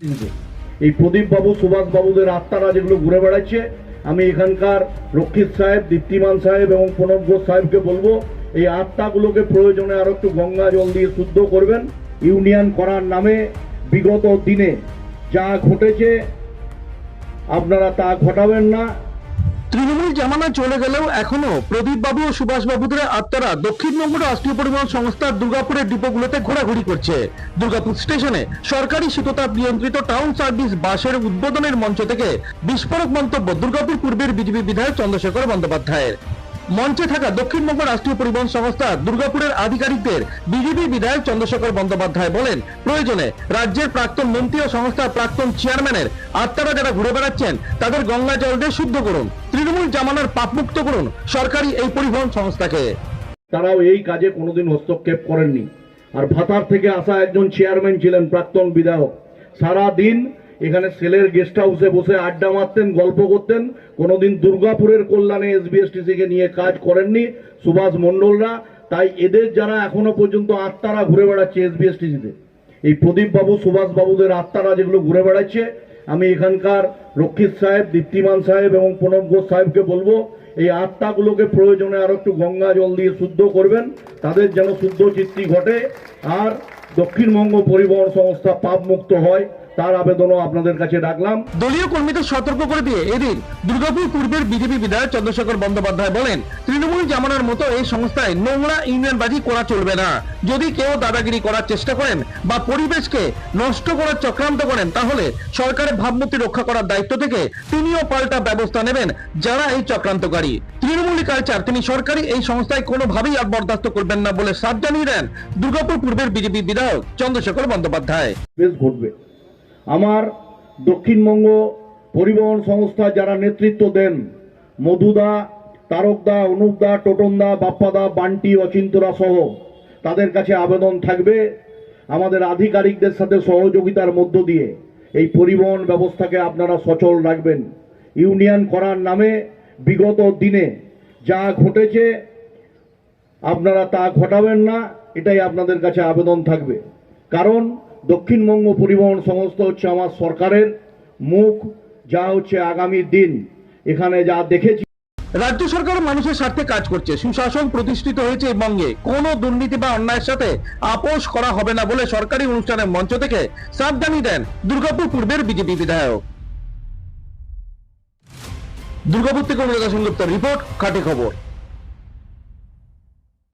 এই প্রদীপ বাবু সুভাষ বাবুদের আত্মারা যেগুলো ঘুরে বেড়াচ্ছে, আমি এখানকার রক্ষিত সাহেব, দীপ্তিমান সাহেব এবং প্রণব ঘোষ সাহেবকে বলবো এই আত্মাগুলোকে প্রয়োজনে আরো একটু গঙ্গা জল দিয়ে শুদ্ধ করবেন। ইউনিয়ন করার নামে বিগত দিনে যা ঘটেছে আপনারা তা ঘটাবেন না। তৃণমূল জামানা চলে গেলেও এখনো প্রদীপ বাবু ও সুভাষ বাবুদের আত্মারা দক্ষিণবঙ্গ রাষ্ট্রীয় পরিবহন সংস্থার দুর্গাপুরের ডিপোগুলোতে ঘোরাঘুরি করছে। দুর্গাপুর স্টেশনে সরকারি শীততাপ নিয়ন্ত্রিত টাউন সার্ভিস বাসের উদ্বোধনের মঞ্চ থেকে বিস্ফোরক মন্তব্য দুর্গাপুর পূর্বের বিজেপি বিধায়ক চন্দ্রশেখর বন্দ্যোপাধ্যায়ের। মঞ্চে থাকা দক্ষিণবঙ্গ রাষ্ট্রীয় পরিবহন সংস্থা দুর্গাপুরের আধিকারিকদের বিজেপি বিধায়ক চন্দ্রশেখর বন্দ্যোপাধ্যায় বলেন, প্রয়োজনে রাজ্যের প্রাক্তন মন্ত্রী ও সংস্থার প্রাক্তন চেয়ারম্যানের আত্মারা যারা ঘুরে বেড়াচ্ছেন তাদের গঙ্গা জল দিয়ে শুদ্ধ করুন, তৃণমূল জামানার পাপমুক্ত করুন সরকারি এই পরিবহন সংস্থাকে। তারাও এই কাজে কোনোদিন হস্তক্ষেপ করেননি। আর ভাতার থেকে আসা একজন চেয়ারম্যান ছিলেন, প্রাক্তন বিধায়ক, সারা দিন এখানে সেলের গেস্ট হাউসে বসে আড্ডা মারতেন, গল্প করতেন। কোনোদিন দুর্গাপুরের কল্যাণে এসবিএসটিসি কে নিয়ে কাজ করেননি সুভাষ মণ্ডলরা। তাই এদের যারা এখনো পর্যন্ত আত্মারা ঘুরে বেড়াচ্ছে এসবিএসটিসিতে, এই প্রদীপ বাবু সুভাষ বাবুদের আত্মারা যেগুলো ঘুরে বেড়াচ্ছে, আমি এখানকার রক্ষিত সাহেব, দীপ্তিমান সাহেব এবং প্রণব ঘোষ সাহেবকে বলবো এই আত্মাগুলোকে প্রয়োজনে আরো একটু গঙ্গা জল দিয়ে শুদ্ধ করবেন, তাদের যেন শুদ্ধ চিত্তি ঘটে আর দক্ষিণবঙ্গ পরিবহন সংস্থা পাপ মুক্ত হয়, তার আবেদনও আপনাদের কাছে রাখলাম। দলীয় কর্মীদের সতর্ক করে দিয়ে এদিন দুর্গাপুর পূর্বের বিজেপি বিধায়ক চন্দ্রশেখর বন্দ্যোপাধ্যায় বলেন, তৃণমূল জামানার মতো এই সংস্থায় নোংরা ইউনিয়নবাজি করা চলবে না। যদি কেউ দাদাগিরি করার চেষ্টা করেন বা পরিবেশকে নষ্ট করার চক্রান্ত করেন তাহলে সরকারের ভাবমূর্তি রক্ষা করার দায়িত্ব থেকে তিনিও পাল্টা ব্যবস্থা নেবেন যারা এই চক্রান্তকারী। তৃণমূলী কালচার তিনি সরকারি এই সংস্থায় কোনোভাবেই আর বরদাস্ত করবেন না বলে সাফ জানিয়ে দেন দুর্গাপুর পূর্বের বিজেপি বিধায়ক চন্দ্রশেখর বন্দ্যোপাধ্যায়। বেশ ঘটবে। আমার দক্ষিণবঙ্গ পরিবহন সংস্থা যারা নেতৃত্ব দেন, মধুদা, তারকদা, অনুপদা, টোটনদা, বাপ্পাদা, বান্টি, অচিন্তরা সহ, তাদের কাছে আবেদন থাকবে আমাদের আধিকারিকদের সাথে সহযোগিতার মধ্য দিয়ে এই পরিবহন ব্যবস্থাকে আপনারা সচল রাখবেন। ইউনিয়ন করার নামে বিগত দিনে যা ঘটেছে আপনারা তা ঘটাবেন না, এটাই আপনাদের কাছে আবেদন থাকবে। কারণ দক্ষিণবঙ্গ পরিবহন সংস্থা হচ্ছে আমার সরকারের মুখ, যা হচ্ছে আগামী দিন এখানে যা দেখেছি। রাজ্য সরকার মানুষের স্বার্থে কাজ করছে, সুশাসন প্রতিষ্ঠিত হয়েছে এই বঙ্গে, কোনো দুর্নীতি বা অন্যায়ের সাথে আপোষ করা হবে না বলে সরকারি অনুষ্ঠানের মঞ্চ থেকে সাফ জানিয়ে দেন দুর্গাপুর পূর্বের বিজেপি বিধায়ক। দুর্গাপুর থেকে অনুরাধা সেনগুপ্তের রিপোর্ট, খাঁটি খবর।